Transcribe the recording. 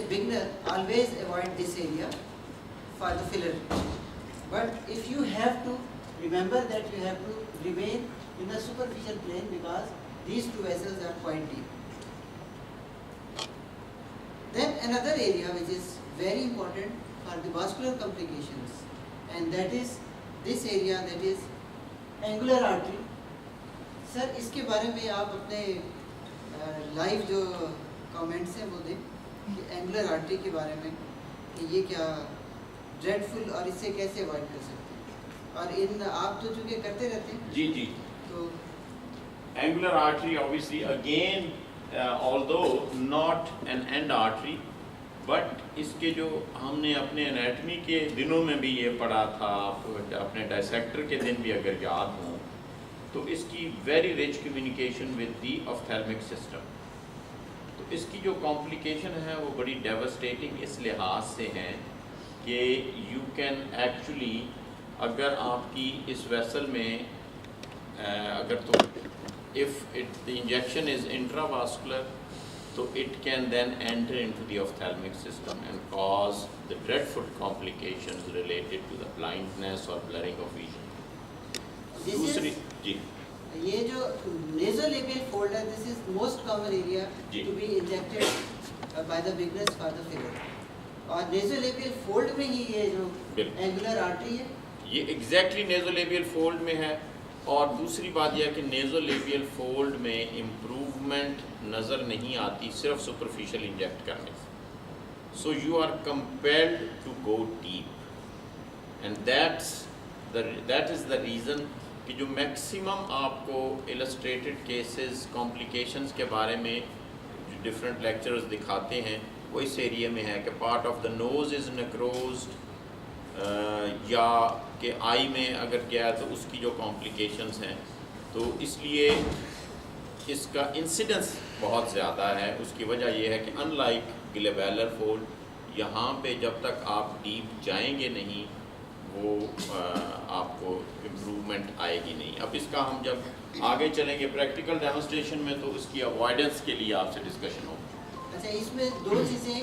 beginner, always avoid this area for the filler. But if you have to, remember that you have to remain in the superficial plane because these two vessels are quite deep. Then another area which is very important for the vascular complications, and that is this area, that is angular artery. Sir इसके बारे में आप अपने live जो comments हैं वो दें कि एंगुलर आर्टरी के बारे में कि ये क्या ड्रेडफुल और इससे कैसे अवॉइड कर सकते हैं, और इन आप तो चूँकि करते रहते हैं जी जी। तो angular artery obviously again although not an and artery, but इसके जो हमने अपने एनाटमी के दिनों में भी ये पढ़ा था, अपने डायसेक्टर के दिन भी अगर याद हो, तो इसकी very rich communication with the ophthalmic system. तो इसकी जो कॉम्प्लिकेशन है वो बड़ी डेवास्टेटिंग इस लिहाज से हैं कि यू कैन एक्चुअली, अगर आपकी इस वेसल में अगर तो if it the injection is intravascular, तो it can then enter into the ophthalmic system and cause the dreadful complications related to the blindness और ब्लरिंग ऑफ विजन। दूसरी जी, ये जो nasolabial fold है, this is most common area to be injected by the beginners for the filler, और nasolabial fold में ही ये जो angular artery है ये exactly nasolabial fold में है। और दूसरी बात यह है कि nasolabial fold में इम्प्रूवमेंट नज़र नहीं आती सिर्फ सुपरफिशियल इंजेक्ट करने से। So you are compelled to go deep, and that is the reason कि जो मैक्सिमम आपको इलस्ट्रेटेड केसेस कॉम्प्लिकेशंस के बारे में डिफरेंट लेक्चर्स दिखाते हैं वो इस एरिया में है कि part of the nose is necrosed, या कि आई में अगर गया तो उसकी जो कॉम्प्लिकेशंस हैं, तो इसलिए इसका इंसिडेंस बहुत ज़्यादा है। उसकी वजह यह है कि अनलाइक ग्लोबुलर फोल्ड, यहाँ पे जब तक आप डीप जाएंगे नहीं वो आपको इम्प्रूवमेंट आएगी नहीं। अब इसका हम जब आगे चलेंगे प्रैक्टिकल डेमोन्स्ट्रेशन में तो इसकी अवॉइडेंस के लिए आपसे डिस्कशन होगा। अच्छा, इसमें दो चीज़ें